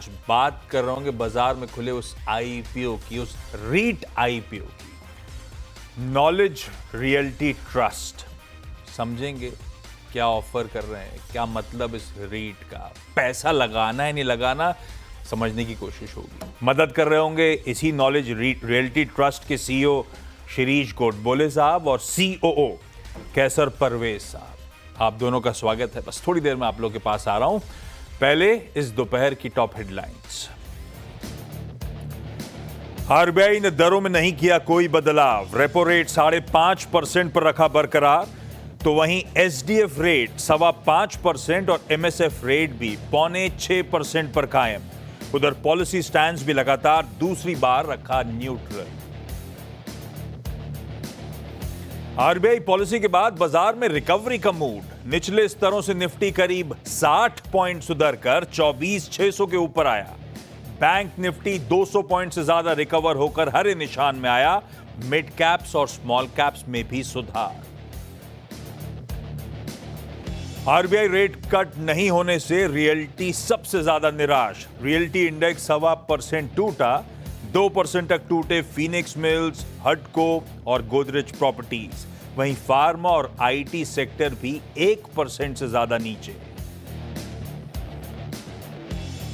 आज बात कर रहा हूं कि बाजार में खुले उस आईपीओ की, उस रीट आईपीओ की। नॉलेज रियल्टी ट्रस्ट, समझेंगे क्या ऑफर कर रहे हैं, क्या मतलब इस रीट का, पैसा लगाना है नहीं लगाना, समझने की कोशिश होगी। मदद कर रहे होंगे इसी नॉलेज रियल्टी ट्रस्ट के सीईओ शिरीष गोडबोले साहब और सीओओ कैसर परवेज साहब। आप दोनों का स्वागत है। बस थोड़ी देर में आप लोगों के पास आ रहा हूं। पहले इस दोपहर की टॉप हेडलाइंस। आरबीआई ने दरों में नहीं किया कोई बदलाव, रेपो रेट 5.5% पर रखा बरकरार। तो वहीं एसडीएफ रेट 5.25% और एमएसएफ रेट भी 5.25% पर कायम। उधर पॉलिसी स्टैंड भी लगातार दूसरी बार रखा न्यूट्रल। आरबीआई पॉलिसी के बाद बाजार में रिकवरी का मूड। निचले स्तरों से निफ्टी करीब 60 पॉइंट सुधर कर 24,600 के ऊपर आया। बैंक निफ्टी 200 पॉइंट से ज्यादा रिकवर होकर हरे निशान में आया। मिड कैप्स और स्मॉल कैप्स में भी सुधार। आरबीआई रेट कट नहीं होने से रियल्टी सबसे ज्यादा निराश। रियल्टी इंडेक्स 1.25% टूटा। 2% तक टूटे फीनिक्स मिल्स, हडको और गोदरेज प्रॉपर्टीज। वहीं फार्मा और आईटी सेक्टर भी 1% से ज्यादा नीचे।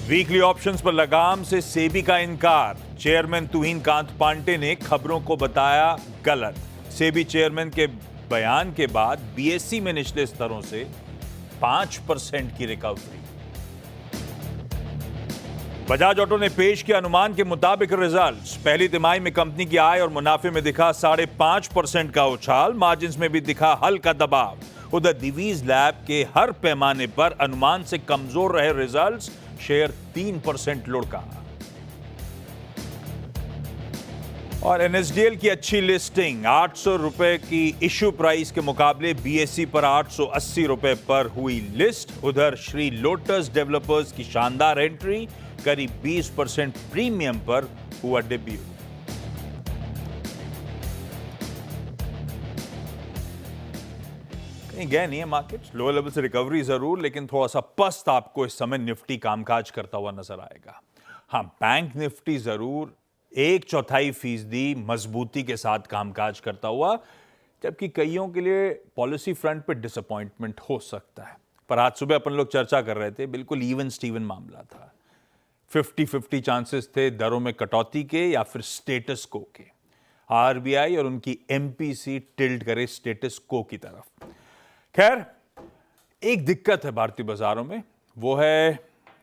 वीकली ऑप्शंस पर लगाम से सेबी का इनकार। चेयरमैन तुहिन कांत पांडे ने खबरों को बताया गलत। सेबी चेयरमैन के बयान के बाद बीएसई में निचले स्तरों से 5% की रिकवरी। बजाज ऑटो ने पेश किया अनुमान के मुताबिक रिजल्ट्स। पहली तिमाही में कंपनी की आय और मुनाफे में दिखा 5.5% का उछाल। मार्जिन्स में भी दिखा हल्का दबाव। उधर दिवीज लैब के हर पैमाने पर अनुमान से कमजोर रहे रिजल्ट्स। शेयर 3% लुढ़का। और एनएसडीएल की अच्छी लिस्टिंग। 800 रुपए की इश्यू प्राइस के मुकाबले बीएसई पर 880 रुपए पर हुई लिस्ट। उधर श्री लोटस डेवलपर्स की शानदार एंट्री। करीब 20% प्रीमियम पर हुआ डेब्यू। कहीं गए नहीं है मार्केट। लोअर लेवल से रिकवरी जरूर, लेकिन थोड़ा सा पस्त आपको इस समय निफ्टी कामकाज करता हुआ नजर आएगा। हाँ, बैंक निफ्टी जरूर 1/4% मजबूती के साथ कामकाज करता हुआ, जबकि कईयों के लिए पॉलिसी फ्रंट पे डिसअपॉइंटमेंट हो सकता है। पर आज सुबह अपन लोग चर्चा कर रहे थे, बिल्कुल इवन स्टीवन मामला था। 50-50 चांसेस थे दरों में कटौती के या फिर स्टेटस को के। आरबीआई और उनकी एमपीसी टिल्ट करे स्टेटस को की तरफ। खैर, एक दिक्कत है भारतीय बाजारों में, वो है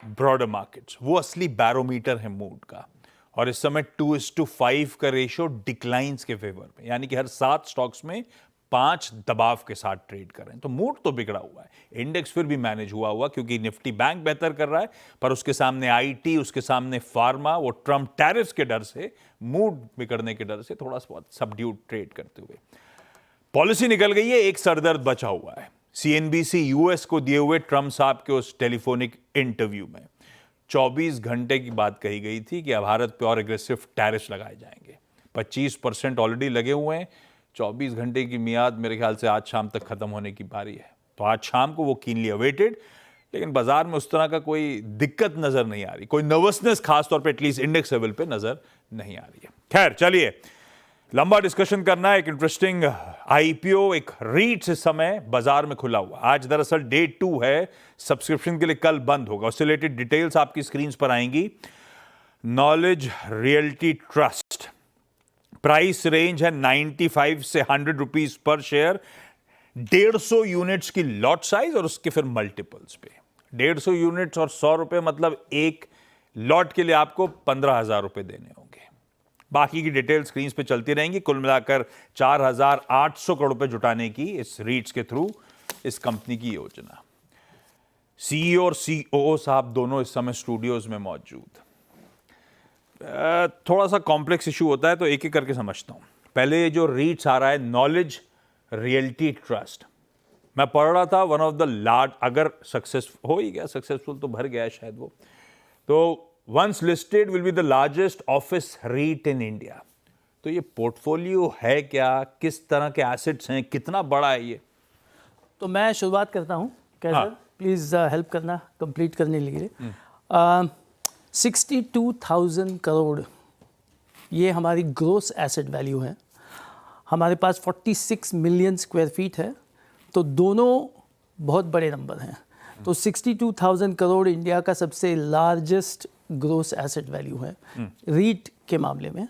ब्रॉडर मार्केट्स। वो असली बैरोमीटर है मूड का। और इस समय 2:5 का रेशियो डिक्लाइंस के फेवर में, यानी कि हर 7 स्टॉक्स में 5 दबाव के साथ ट्रेड कर रहे हैं। तो मूड तो बिगड़ा हुआ है। इंडेक्स फिर भी मैनेज हुआ क्योंकि निफ्टी बैंक बेहतर कर रहा है, पर उसके सामने आईटी, उसके सामने फार्मा, वो ट्रम्प टैरिफ्स के डर से, मूड बिगड़ने के डर से थोड़ा सा सबड्यूड ट्रेड करते हुए। पॉलिसी निकल गई है, एक सरदर्द बचा हुआ है। सीएनबीसी यूएस को दिए हुए ट्रम्प साहब के उस टेलीफोनिक इंटरव्यू में 24 घंटे की बात कही गई थी कि भारत पे और एग्रेसिव टैरिफ्स लगाए जाएंगे। 25% ऑलरेडी लगे हुए हैं। 24 घंटे की मियाद मेरे ख्याल से आज शाम तक खत्म होने की बारी है। तो आज शाम को वो कीनली अवेटेड, लेकिन बाजार में उस तरह का कोई दिक्कत नजर नहीं आ रही, कोई नर्वसनेस खासतौर पे एटलीस्ट इंडेक्स लेवल पे नजर नहीं आ रही है। खैर, चलिए लंबा डिस्कशन करना है। एक इंटरेस्टिंग आईपीओ, एक रीट इस समय बाजार में खुला हुआ। आज दरअसल डे 2 है, सब्सक्रिप्शन के लिए कल बंद होगा। उससे रिलेटेड डिटेल्स आपकी स्क्रीन पर आएंगी। Knowledge realty trust, price range है 95 से 100 रुपीज पर शेयर। 150 यूनिट्स की लॉट साइज और उसके फिर मल्टीपल्स पे। 150 यूनिट्स और 100 रुपए, मतलब एक लॉट के लिए आपको 15,000 रुपए देने होंगे। बाकी की डिटेल स्क्रीन पे चलती रहेंगी। कुल मिलाकर 4,800 करोड़ रुपए जुटाने की इस रीट्स के थ्रू इस कंपनी की योजना। सीईओ और सीओओ साहब दोनों इस समय स्टूडियोज में मौजूद। थोड़ा सा कॉम्प्लेक्स इशू होता है, तो एक एक करके समझता हूं। पहले जो रीट्स आ रहा है, नॉलेज रियल्टी ट्रस्ट, मैं पढ़ रहा था वन ऑफ द लार्ज, अगर सक्सेसफुल हो ही गया, सक्सेसफुल तो भर गया है शायद वो, तो once listed will be the largest office REIT in India. तो ये पोर्टफोलियो है क्या, किस तरह के एसेट्स हैं, कितना बड़ा है ये? तो मैं शुरुआत करता हूं। कैसर, प्लीज़ हेल्प करना कंप्लीट करने के लिए। 62,000 करोड़ ये हमारी ग्रोस एसेट वैल्यू है। हमारे पास 46 मिलियन स्क्वायर फीट है, तो दोनों बहुत बड़े नंबर हैं। तो 62,000 करोड़ इंडिया का सबसे लार्जेस्ट ग्रोस एसेट वैल्यू है रीट के मामले में,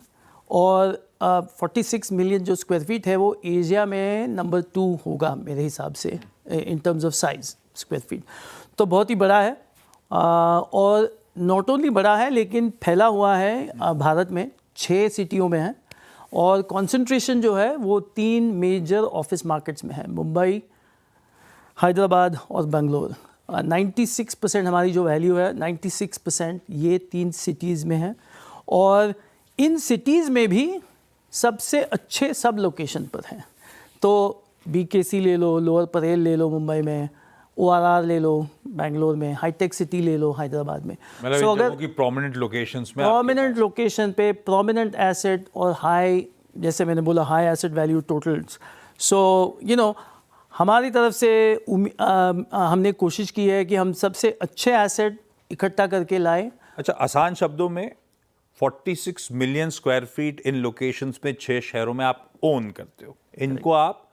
और 46 मिलियन जो स्क्वायर फीट है वो एशिया में नंबर 2 होगा मेरे हिसाब से in terms of size square feet. तो बहुत ही बड़ा है, और नॉट ओनली बड़ा है लेकिन फैला हुआ है भारत में 6 सिटियों में है, और कंसंट्रेशन जो है वो 3 मेजर ऑफिस मार्केट्स में है, मुंबई, हैदराबाद और बेंगलोर। 96% हमारी जो वैल्यू है 96% ये 3 सिटीज़ में है, और इन सिटीज़ में भी सबसे अच्छे सब लोकेशन पर हैं। तो BKC ले लो, लोअर परेल ले लो मुंबई में, ORR ले लो बेंगलोर में, हाईटेक सिटी ले लो हैदराबाद में। मतलब अगर की प्रोमिनेंट लोकेशंस में, प्रोमिनेंट लोकेशन पे प्रोमिनेंट एसेट और हाई, जैसे मैंने बोला high asset value totals. So you know हमारी तरफ से हमने कोशिश की है कि हम सबसे अच्छे एसेट इकट्ठा करके लाएं। अच्छा, आसान शब्दों में 46 million square feet in locations में 6 शहरों में आप ओन करते हो, इनको आप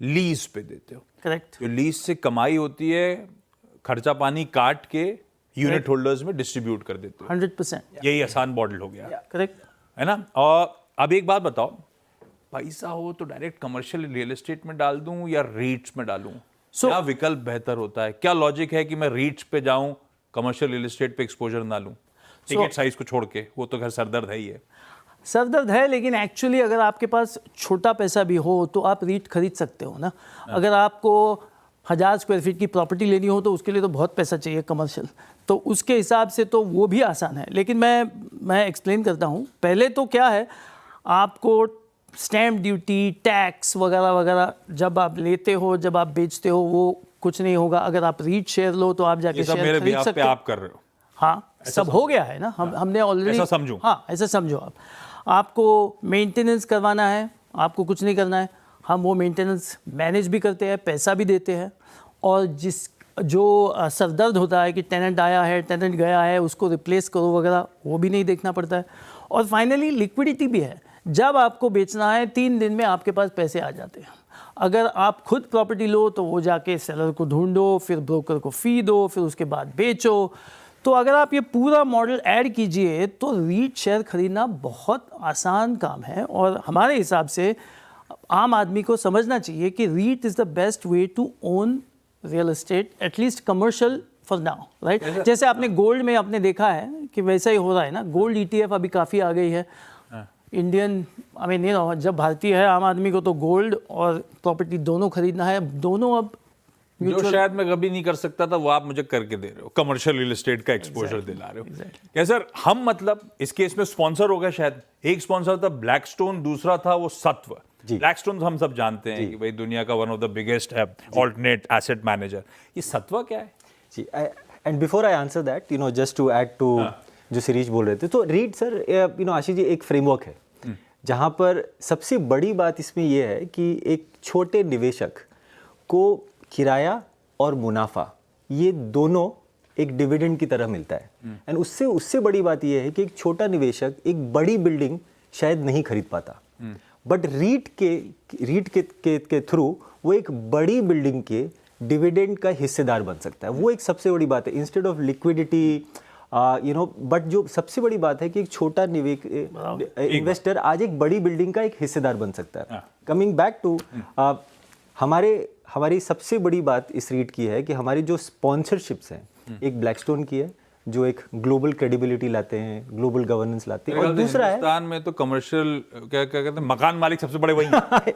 लीज पे देते हो। करेक्ट। जो लीज से कमाई होती है, खर्चा पानी काट के यूनिट होल्डर्स में डिस्ट्रीब्यूट कर देते हो। 100%। यही आसान मॉडल हो गया, करेक्ट है ना। और अब एक बात बताओ, पैसा हो तो डायरेक्ट कमर्शियल रियल एस्टेट में डाल दूं या रीट्स में डालूं? क्या विकल्प बेहतर होता है? क्या लॉजिक है कि मैं रीट्स पे जाऊं, कमर्शियल रियल एस्टेट पे एक्सपोजर ना लूं? टिकट साइज को छोड़ के, वो तो घर सरदर्द है ही है। सरदर्द है, लेकिन एक्चुअली अगर आपके पास छोटा पैसा भी हो तो आप रीट खरीद सकते हो ना। अगर आपको 1000 स्क्वायर फीट की प्रॉपर्टी लेनी हो तो उसके लिए तो बहुत पैसा चाहिए कमर्शियल, तो उसके हिसाब से तो वो भी आसान है। लेकिन मैं एक्सप्लेन करता हूँ। पहले तो क्या है, आपको स्टैम्प ड्यूटी, टैक्स वगैरह वगैरह जब आप लेते हो, जब आप बेचते हो, वो कुछ नहीं होगा। अगर आप रीट शेयर लो तो आप जाके शेयर खरीद सकते हो। आप कर रहे हो। हाँ, सब हो गया है ना। हमने ऑलरेडी, ऐसा समझो। हाँ, ऐसा समझो आप। आपको मेंटेनेंस करवाना है, आपको कुछ नहीं करना है, हम वो मेंटेनेंस मैनेज भी करते हैं, पैसा भी देते हैं। और जो सरदर्द होता है कि टेनेंट आया है, टेनेंट गया है, उसको रिप्लेस करो वगैरह, वो भी नहीं देखना पड़ता है। और फाइनली लिक्विडिटी भी है। जब आपको बेचना है 3 दिन में आपके पास पैसे आ जाते हैं। अगर आप खुद प्रॉपर्टी लो तो वो जाके सेलर को ढूंढो, फिर ब्रोकर को फी दो, फिर उसके बाद बेचो। तो अगर आप ये पूरा मॉडल ऐड कीजिए तो रीट शेयर खरीदना बहुत आसान काम है। और हमारे हिसाब से आम आदमी को समझना चाहिए कि REIT is the best way to own real estate, at least commercial for now, right. जैसे आपने गोल्ड में आपने देखा है कि वैसा ही हो रहा है ना। गोल्ड ETF अभी काफ़ी आ गई है। Indian, I mean you know, जब भारतीय है आम आदमी को तो गोल्ड और प्रॉपर्टी दोनों खरीदना है। दोनों अब जो शायद मैं कभी नहीं कर सकता था वो आप मुझे करके दे रहे हो, कमर्शियल रियल एस्टेट का एक्सपोजर दिला रहे हो। क्या सर, हम मतलब इस केस में स्पॉन्सर हो गए शायद। एक स्पॉन्सर था ब्लैकस्टोन, दूसरा था वो सत्व। ब्लैकस्टोन हम सब जानते हैं कि भाई दुनिया का वन ऑफ द बिगेस्ट है ऑल्टरनेट एसेट मैनेजर। ये सत्व क्या है जी? And before I answer that, you know, just to add to जो शिरीष बोल रहे थे, तो REIT sir, you know Ashish ji, एक फ्रेमवर्क है जहाँ पर सबसे बड़ी बात इसमें यह है कि एक छोटे निवेशक को किराया और मुनाफा ये दोनों एक डिविडेंड की तरह मिलता है। एंड उससे बड़ी बात यह है कि एक छोटा निवेशक एक बड़ी बिल्डिंग शायद नहीं खरीद पाता, बट रीट के थ्रू वो एक बड़ी बिल्डिंग के डिविडेंड का हिस्सेदार बन सकता है। वो एक सबसे बड़ी बात है, instead of liquidity, you know. But जो सबसे बड़ी बात है कि एक छोटा इन्वेस्टर आज एक बड़ी बिल्डिंग का एक हिस्सेदार बन सकता है। कमिंग बैक टू हमारी सबसे बड़ी बात इस रीट की है कि हमारी जो स्पॉन्सरशिप्स हैं, एक ब्लैकस्टोन की है जो एक ग्लोबल क्रेडिबिलिटी लाते हैं, ग्लोबल गवर्नेंस लाते हैं, और दूसरा है हिंदुस्तान में तो कमर्शियल क्या कहते हैं, मकान मालिक सबसे बड़े वही हैं।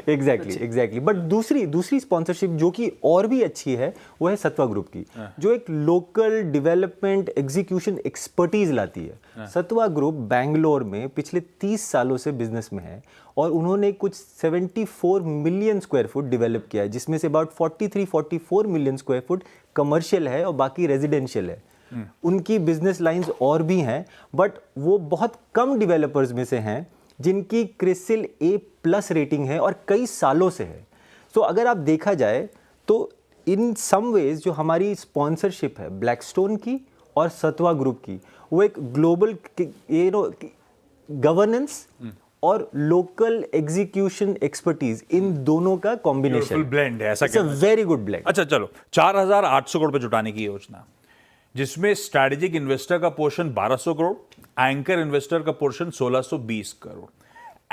एग्जैक्टली। बट दूसरी स्पॉन्सरशिप जो कि और भी अच्छी है वो है सत्वा ग्रुप की, जो एक लोकल डेवलपमेंट एग्जीक्यूशन एक्सपर्टीज लाती है। सत्वा ग्रुप बैंगलोर में पिछले 30 सालों से बिजनेस में है और उन्होंने कुछ 74 मिलियन स्क्वायर फुट डेवलप किया है, जिसमें say about 43-44 million square foot commercial है और बाकी रेजिडेंशियल है। उनकी बिजनेस लाइंस और भी हैं, बट वो बहुत कम डेवलपर्स में से हैं जिनकी क्रिसिल A+ रेटिंग है और कई सालों से है। तो अगर आप देखा जाए तो इन सम वेज जो हमारी स्पॉन्सरशिप है ब्लैकस्टोन की और सत्वा ग्रुप की, वो एक ग्लोबल गवर्नेंस और लोकल एग्जीक्यूशन एक्सपर्टीज, इन दोनों का कॉम्बिनेशन ब्लेंड है, ऐसा it's a very good blend. अच्छा चलो, 4,800 करोड़ पे जुटाने की योजना, जिसमें स्ट्रैटेजिक इन्वेस्टर का पोर्शन 1,200 करोड़, एंकर इन्वेस्टर का पोर्शन 1,620 करोड़।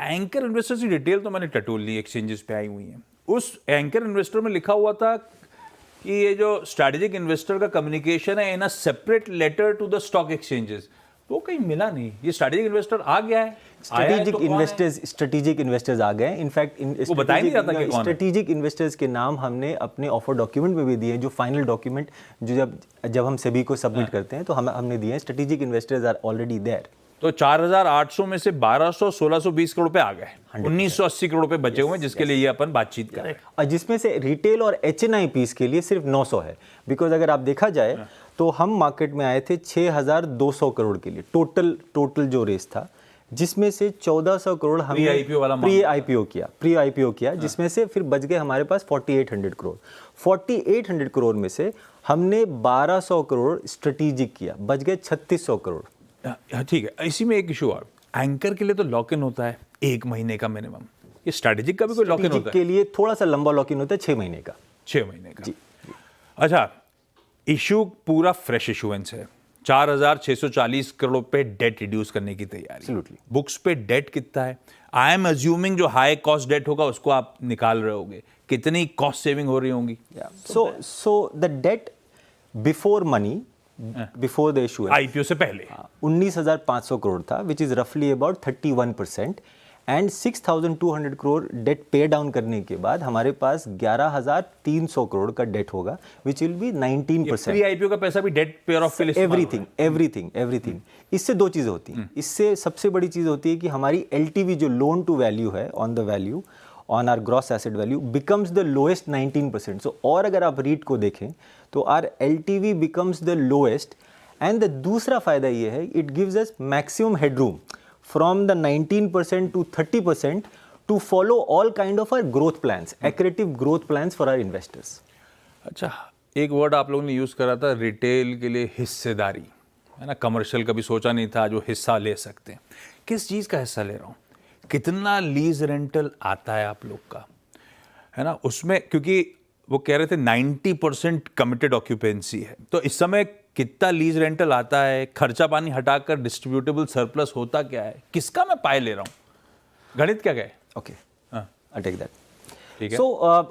एंकर इन्वेस्टर की डिटेल तो मैंने टटोल ली, एक्सचेंजेस पे आई हुई है। उस एंकर इन्वेस्टर में लिखा हुआ था कि ये जो स्ट्रैटेजिक इन्वेस्टर का कम्युनिकेशन है in a separate letter to the stock exchanges, वो कहीं मिला नहीं। ये स्ट्रैटेजिक इन्वेस्टर आ गया है, स्ट्रेटेजिक इन्वेस्टर्स आ गए। इनफैक्ट वो बताया नहीं जाता कि कौन है। स्ट्रेटेजिक इन्वेस्टर्स के नाम हमने अपने ऑफर डॉक्यूमेंट में भी दिए हैं, जो फाइनल डॉक्यूमेंट जो जब हम सेबी को सबमिट करते हैं तो हमने दिए हैं। Strategic investors are already there. तो 4,800 में से 1,200 1,620 करोड़ पे आ गए, 1,980 करोड़ पे बचे हुए हैं, जिसके लिए ये अपन बातचीत कर रहे हैं। और जिसमें से रिटेल और HNI पीस के लिए सिर्फ 900 है। बिकॉज अगर आप देखा जाए तो हम मार्केट में आए थे 6,200 करोड़ के लिए, टोटल जो रेस था, जिसमें से 1,400 करोड़ हमने प्री आईपीओ किया, जिसमें से फिर बच गए हमारे पास 4,800 करोड़। 4,800 करोड़ में से हमने 1,200 करोड़ स्ट्रेटेजिक किया, बच गए 3,600 करोड़। ठीक है, इसी में एक इशू और, एंकर के लिए तो लॉक इन होता है 1 महीने का मिनिमम, ये स्ट्रैटेजिक का भी कोई लॉक इन होता है? के लिए थोड़ा सा लंबा लॉक इन होता है, 6 महीने का। 6 महीने का। अच्छा, इशू पूरा फ्रेश इशुएंस है, 4,640 करोड़ पे डेट रिड्यूस करने की तैयारी। Absolutely. बुक्स पे डेट कितना है? आई एम अज्यूमिंग जो हाई कॉस्ट डेट होगा उसको आप निकाल रहे होगे, कितनी कॉस्ट सेविंग हो रही होंगी? So the debt before money, before the issue, IPO से पहले 19,500 करोड़ था, विच इज रफली about 31%। And 6,200 crore debt pay down करने के बाद हमारे पास 11,300 करोड़ का डेट होगा, which will be 19%। Pre IPO का पैसा भी डेट पे ऑफ के लिए एवरीथिंग। इससे दो चीज़ें होती हैं। इससे सबसे बड़ी चीज़ होती है कि हमारी LTV जो लोन टू वैल्यू है on our gross asset value becomes the lowest 19%। So और अगर आप रीट को देखें तो our LTV becomes the lowest. And the दूसरा फायदा ये है, it gives us maximum headroom from the 19% to 30% to follow all kind of our growth plans, accretive growth plans for our investors. अच्छा, एक वर्ड आप लोगों ने यूज़ करा था रिटेल के लिए, हिस्सेदारी, है ना? कमर्शियल कभी सोचा नहीं था जो हिस्सा ले सकते हैं। किस चीज़ का हिस्सा ले रहा हूँ? कितना लीज रेंटल आता है आप लोग का, है ना? उसमें क्योंकि वो कह रहे थे 90% कमिटेड ऑक्यूपेंसी है, तो इस समय कितना लीज रेंटल आता है, खर्चा पानी हटाकर डिस्ट्रीब्यूटेबल सरप्लस होता क्या है, किसका मैं पाए ले रहा हूँ? गणित क्या कहे? Okay, I'll take that. ठीक है। So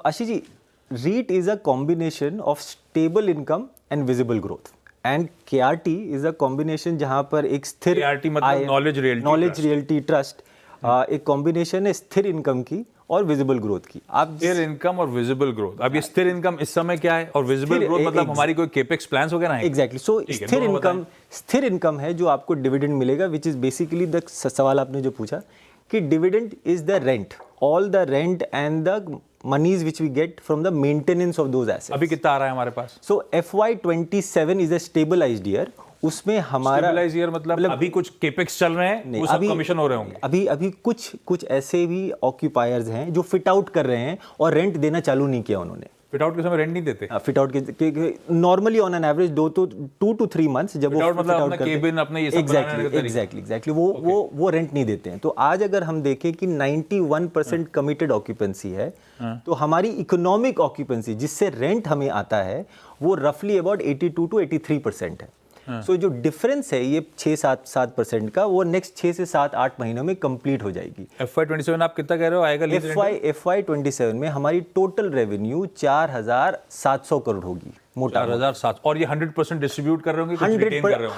Ashish ji, REIT is a combination of stable income and visible growth. And KRT is a combination जहाँ पर एक स्थिर KRT मतलब Knowledge Realty ट्रस्ट, एक कॉम्बिनेशन है स्थिर इनकम की और विजिबल ग्रोथ की। आप स्थिर इनकम और विजिबल ग्रोथ, अब ये स्थिर इनकम इस समय क्या है और विजिबल ग्रोथ मतलब हमारी कोई केपेक्स प्लान्स वगैरह हैं? एग्जैक्टली। सो स्थिर इनकम है जो आपको डिविडेंड मिलेगा, विच इज बेसिकली द सवाल आपने जो पूछा कि dividend is the rent, all the rent and the monies which we get from the maintenance of those assets. अभी कितना आ रहा है हमारे पास? So FY27 is a stabilised year. उसमें हमारा ईयर मतलब अभी कुछ केपेक्स चल रहे हैं, वो सब कमीशन हो रहे होंगे। अभी कुछ ऐसे भी ऑक्यूपायर्स हैं जो फिट आउट कर रहे हैं और रेंट देना चालू नहीं किया उन्होंने। फिट आउट के समय रेंट नहीं देते? फिट आउट के normally on an average 2 to 3 months जब वो मतलब अपना केबिन अपने ये सब एग्जैक्टली वो रेंट नहीं देते हैं। तो आज अगर हम देखें कि 91% कमिटेड ऑक्यूपेंसी है, तो हमारी इकोनॉमिक ऑक्यूपेंसी जिससे रेंट हमें आता है वो रफली अबाउट 82 to 83% है। सो जो डिफरेंस है ये 6-7% का, वो नेक्स्ट 6 से 7-8 महीनों में कंप्लीट हो जाएगी। FY27 आप कितना कह रहे हो आएगा? FY27 में हमारी टोटल रेवेन्यू 4,700 करोड़ होगी, मोटा 4,700। और ये 100% डिस्ट्रीब्यूट कर रहे होंगे?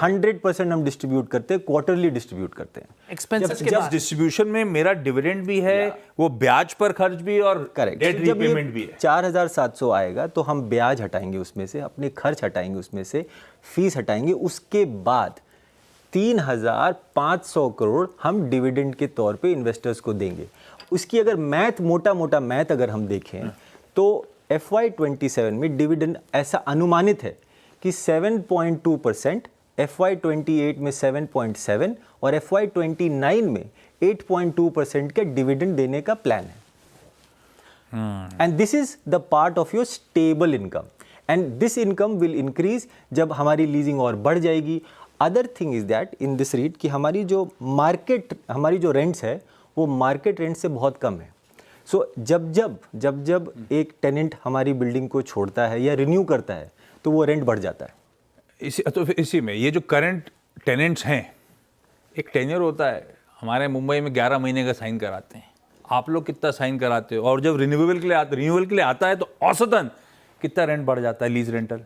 100% हम डिस्ट्रीब्यूट करते हैं, क्वार्टरली डिस्ट्रीब्यूट करते हैं। एक्सपेंसेस जब डिस्ट्रीब्यूशन में मेरा डिविडेंड भी है, वो ब्याज पर खर्च भी और डेट रीपेमेंट भी है। 4,700 आएगा तो हम ब्याज हटाएंगे उसमें से, अपने खर्च हटाएंगे उसमें से, फीस हटाएंगे, उसके बाद 3,500 करोड़ हम डिविडेंड के तौर पे इन्वेस्टर्स को देंगे। उसकी अगर मोटा मैथ अगर हम देखें तो FY27 में डिविडेंड ऐसा अनुमानित है कि 7.2%, FY28 में 7.7 और FY29 में 8.2% के डिविडेंड देने का प्लान है। And this is the part of your stable income, and this income will increase जब हमारी लीजिंग और बढ़ जाएगी। Other thing is that in this REIT कि हमारी जो रेंट्स है वो मार्केट रेंट से बहुत कम है. सो जब एक टेनेंट हमारी बिल्डिंग को छोड़ता है या रिन्यू करता है तो वो रेंट बढ़ जाता है. इसी में ये जो करंट टेनेंट्स हैं, एक टेन्योर होता है. हमारे मुंबई में 11 महीने का साइन कराते हैं. आप लोग कितना साइन कराते हो? और जब रिन्यूएबल के लिए आता है तो औसतन कितना रेंट बढ़ जाता है लीज रेंटल?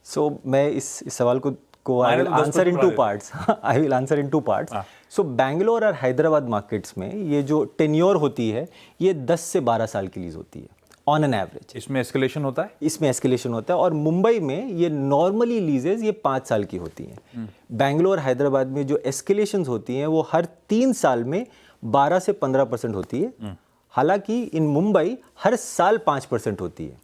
सो मैं इस सवाल को I will answer in 2 parts. I will answer in 2 parts. So Bangalore और हैदराबाद मार्केट्स में ये जो टेन्योर होती है ये 10 से 12 साल की लीज होती है ऑन एन एवरेज. इसमें एस्केलेशन होता है? इसमें एस्केलेशन होता है. और मुंबई में ये नॉर्मली लीजेज ये 5 साल की होती हैं. बैंगलोर हैदराबाद में जो एस्केलेशंस होती हैं वो हर 3 साल में 12 से 15% होती है. हालांकि इन मुंबई हर साल 5% होती है,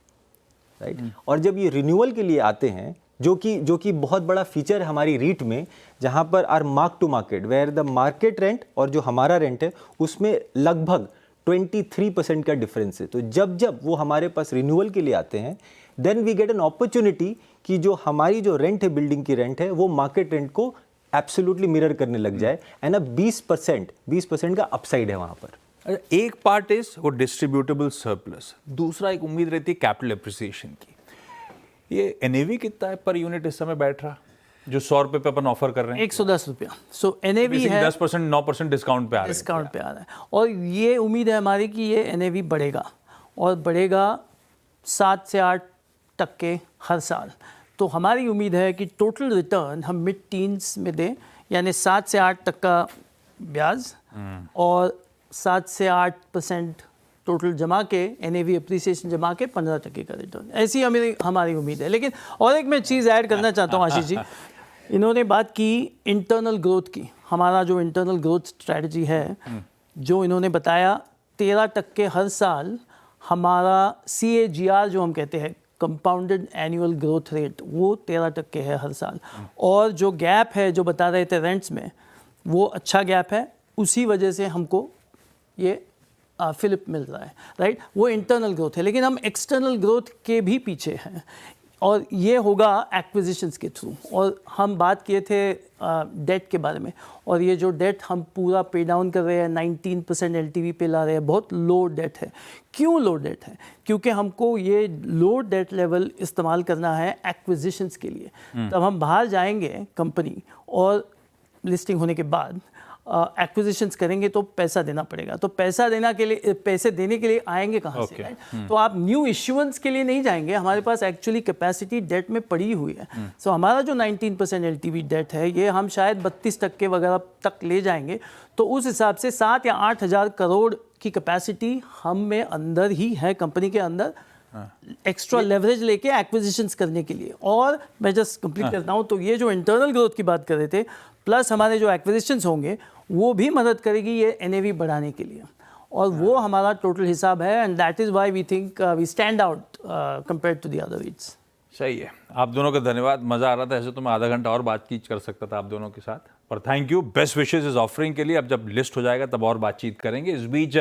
राइट. और जब ये रिन्यूअल के लिए आते हैं जो कि बहुत बड़ा फीचर है हमारी रीट में, जहां पर our mark to market where the market rent और जो हमारा रेंट है उसमें लगभग 23% का डिफरेंस है. तो जब वो हमारे पास रिन्यूअल के लिए आते हैं then we get an opportunity कि जो हमारी जो रेंट है, बिल्डिंग की रेंट है, वो मार्केट रेंट को एब्सोल्युटली मिरर करने लग जाए. एंड अब 20% का अपसाइड है वहां पर. एक पार्ट इज वो डिस्ट्रीब्यूटेबल सरप्लस, दूसरा एक उम्मीद रहती है कैपिटल एप्रिसिएशन की. ये एनएवी कितना है पर यूनिट इस समय बैठ रहा जो 100 रुपए पे अपन ऑफर कर रहे हैं? 110 रुपया. सो एनएवी है 10% 9% डिस्काउंट पे आ रहा है. डिस्काउंट पे आ रहा है. और ये उम्मीद है हमारी कि ये एनएवी बढ़ेगा और बढ़ेगा 7 से 8% हर साल. तो हमारी उम्मीद है कि टोटल रिटर्न हम मिड टीन्स में दें, यानी 7 से 8% ब्याज और 7 से 8% टोटल जमा के एनएवी एप्रिसिएशन जमा के 15% का रिटर्न. ऐसी हमारी उम्मीद है. लेकिन और एक मैं चीज़ ऐड करना चाहता हूँ आशीष जी. इन्होंने बात की इंटरनल ग्रोथ की. हमारा जो इंटरनल ग्रोथ स्ट्रेटजी है जो इन्होंने बताया 13% हर साल हमारा CAGR जो हम कहते हैं कंपाउंडेड एनुअल ग्रोथ रेट, वो 13% है हर साल. और जो गैप है जो बता रहे थे रेंट्स में, वो अच्छा गैप है. उसी वजह से हमको ये फिलिप मिल रहा है, राइट. वो इंटरनल ग्रोथ है. लेकिन हम एक्सटर्नल ग्रोथ के भी पीछे हैं और ये होगा एक्विजिशंस के थ्रू. और हम बात किए थे डेट के बारे में, और ये जो डेट हम पूरा पे डाउन कर रहे हैं 19% LTV पे ला रहे हैं. बहुत लो डेट है. क्यों लो डेट है? क्योंकि हमको ये लो डेट लेवल इस्तेमाल करना है एक्विजिशंस के लिए. तब हम बाहर जाएंगे कंपनी और लिस्टिंग होने के बाद एक्विजिशंस करेंगे तो पैसा देना पड़ेगा. तो पैसे देने के लिए आएंगे कहाँ से, राइट? तो आप न्यू इश्यूएंस के लिए नहीं जाएंगे. हमारे पास एक्चुअली कैपेसिटी डेट में पड़ी हुई है. सो हमारा जो 19% LTV डेट है ये हम शायद 32% वगैरह तक ले जाएंगे. तो उस हिसाब से 7 या 8 हज़ार करोड़ की कैपेसिटी हम में अंदर ही है, कंपनी के अंदर, एक्स्ट्रा लेवरेज लेके एक्विजिशंस करने के लिए. और मैं जस्ट कंप्लीट करता हूँ. तो ये जो इंटरनल ग्रोथ की बात कर रहे थे, प्लस हमारे जो एक्विजिशंस होंगे वो भी मदद करेगी ये एनएवी बढ़ाने के लिए. और वो हमारा टोटल हिसाब है. And that is why we think we stand out compared to the other REITs. सही है. आप दोनों का धन्यवाद. मज़ा आ रहा था. ऐसे तो मैं आधा घंटा और बातचीत कर सकता था आप दोनों के साथ, पर थैंक यू. बेस्ट विशेज इस ऑफरिंग के लिए. अब जब लिस्ट हो जाएगा तब और बातचीत करेंगे. इस बीच